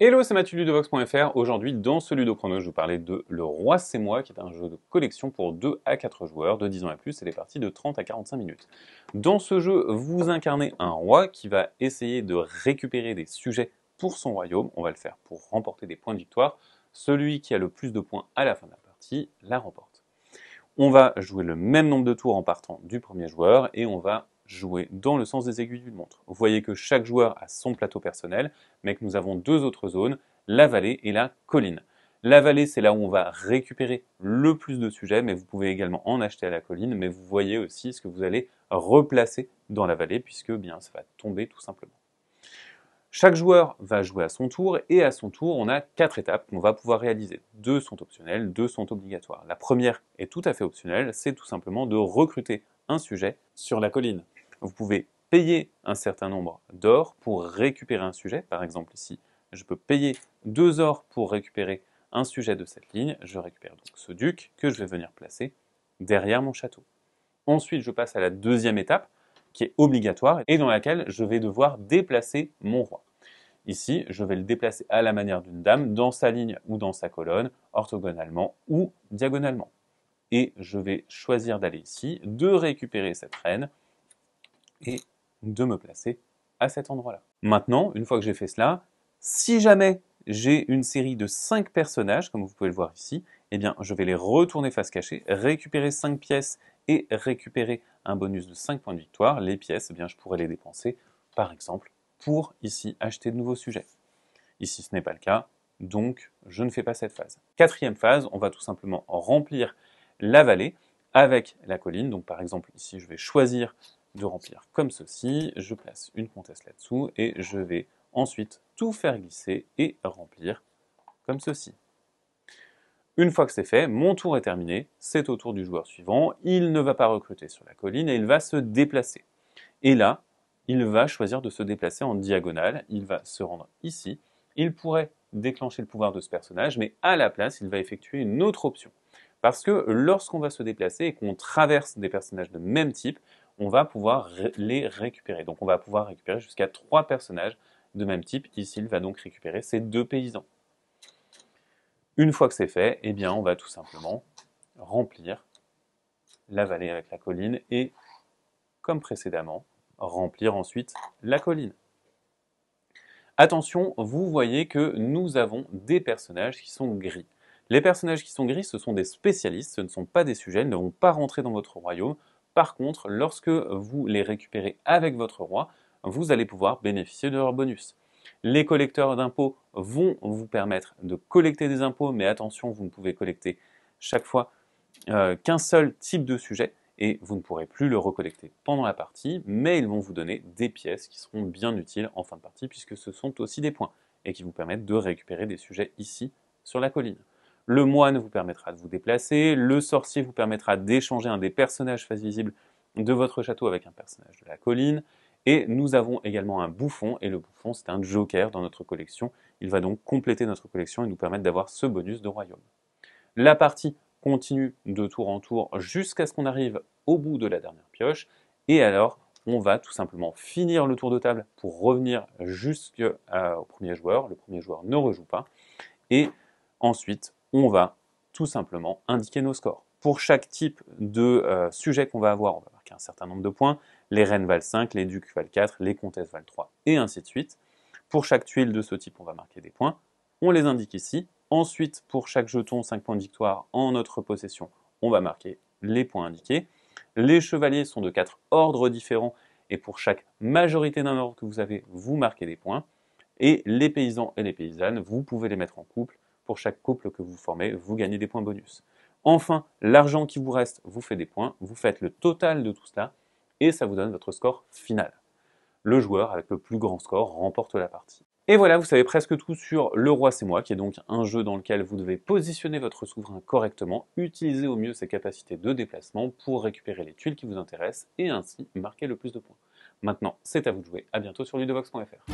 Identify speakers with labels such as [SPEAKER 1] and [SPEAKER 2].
[SPEAKER 1] Hello, c'est Mathieu Ludovox.fr. Aujourd'hui, dans ce Ludo Chrono, je vous parlais de Le Roi c'est moi, qui est un jeu de collection pour 2 à 4 joueurs de 10 ans et plus, et des parties de 30 à 45 minutes. Dans ce jeu, vous incarnez un roi qui va essayer de récupérer des sujets pour son royaume. On va le faire pour remporter des points de victoire. Celui qui a le plus de points à la fin de la partie la remporte. On va jouer le même nombre de tours en partant du premier joueur, et on va jouer dans le sens des aiguilles d'une montre. Vous voyez que chaque joueur a son plateau personnel, mais que nous avons deux autres zones, la vallée et la colline. La vallée, c'est là où on va récupérer le plus de sujets, mais vous pouvez également en acheter à la colline, mais vous voyez aussi ce que vous allez replacer dans la vallée, puisque bien ça va tomber tout simplement. Chaque joueur va jouer à son tour, et à son tour, on a 4 étapes qu'on va pouvoir réaliser. 2 sont optionnelles, 2 sont obligatoires. La première est tout à fait optionnelle, c'est tout simplement de recruter un sujet sur la colline. Vous pouvez payer un certain nombre d'or pour récupérer un sujet. Par exemple ici, je peux payer 2 ors pour récupérer un sujet de cette ligne. Je récupère donc ce duc que je vais venir placer derrière mon château. Ensuite, je passe à la deuxième étape, qui est obligatoire et dans laquelle je vais devoir déplacer mon roi. Ici, je vais le déplacer à la manière d'une dame, dans sa ligne ou dans sa colonne, orthogonalement ou diagonalement. Et je vais choisir d'aller ici, de récupérer cette reine et de me placer à cet endroit-là. Maintenant, une fois que j'ai fait cela, si jamais j'ai une série de 5 personnages, comme vous pouvez le voir ici, eh bien, je vais les retourner face cachée, récupérer 5 pièces et récupérer un bonus de 5 points de victoire. Les pièces, eh bien, je pourrais les dépenser, par exemple, pour ici acheter de nouveaux sujets. Ici, ce n'est pas le cas, donc je ne fais pas cette phase. Quatrième phase, on va tout simplement remplir la vallée avec la colline. Donc par exemple, ici, je vais choisir de remplir comme ceci. Je place une comtesse là-dessous et je vais ensuite tout faire glisser et remplir comme ceci. Une fois que c'est fait, mon tour est terminé, c'est au tour du joueur suivant. Il ne va pas recruter sur la colline et il va se déplacer. Et là, il va choisir de se déplacer en diagonale, il va se rendre ici. Il pourrait déclencher le pouvoir de ce personnage, mais à la place, il va effectuer une autre option. Parce que lorsqu'on va se déplacer et qu'on traverse des personnages de même type, on va pouvoir les récupérer. Donc on va pouvoir récupérer jusqu'à 3 personnages de même type. Ici, il va donc récupérer ces 2 paysans. Une fois que c'est fait, eh bien, on va tout simplement remplir la vallée avec la colline et, comme précédemment, remplir ensuite la colline. Attention, vous voyez que nous avons des personnages qui sont gris. Les personnages qui sont gris, ce sont des spécialistes, ce ne sont pas des sujets, ils ne vont pas rentrer dans votre royaume. Par contre, lorsque vous les récupérez avec votre roi, vous allez pouvoir bénéficier de leurs bonus. Les collecteurs d'impôts vont vous permettre de collecter des impôts, mais attention, vous ne pouvez collecter chaque fois qu'un seul type de sujet, et vous ne pourrez plus le recollecter pendant la partie, mais ils vont vous donner des pièces qui seront bien utiles en fin de partie, puisque ce sont aussi des points, et qui vous permettent de récupérer des sujets ici, sur la colline. Le moine vous permettra de vous déplacer, le sorcier vous permettra d'échanger un des personnages face visible de votre château avec un personnage de la colline, et nous avons également un bouffon, et le bouffon c'est un joker dans notre collection, il va donc compléter notre collection et nous permettre d'avoir ce bonus de royaume. La partie continue de tour en tour jusqu'à ce qu'on arrive au bout de la dernière pioche, et alors on va tout simplement finir le tour de table pour revenir jusqu'au premier joueur. Le premier joueur ne rejoue pas, et ensuite on va tout simplement indiquer nos scores. Pour chaque type de sujet qu'on va avoir, on va marquer un certain nombre de points. Les reines valent 5, les ducs valent 4, les comtesses valent 3, et ainsi de suite. Pour chaque tuile de ce type, on va marquer des points. On les indique ici. Ensuite, pour chaque jeton, 5 points de victoire en notre possession, on va marquer les points indiqués. Les chevaliers sont de 4 ordres différents, et pour chaque majorité d'un ordre que vous avez, vous marquez des points. Et les paysans et les paysannes, vous pouvez les mettre en couple. Pour chaque couple que vous formez, vous gagnez des points bonus. Enfin, l'argent qui vous reste vous fait des points, vous faites le total de tout cela, et ça vous donne votre score final. Le joueur avec le plus grand score remporte la partie. Et voilà, vous savez presque tout sur Le Roi c'est moi, qui est donc un jeu dans lequel vous devez positionner votre souverain correctement, utiliser au mieux ses capacités de déplacement pour récupérer les tuiles qui vous intéressent et ainsi marquer le plus de points. Maintenant, c'est à vous de jouer. À bientôt sur ludovox.fr.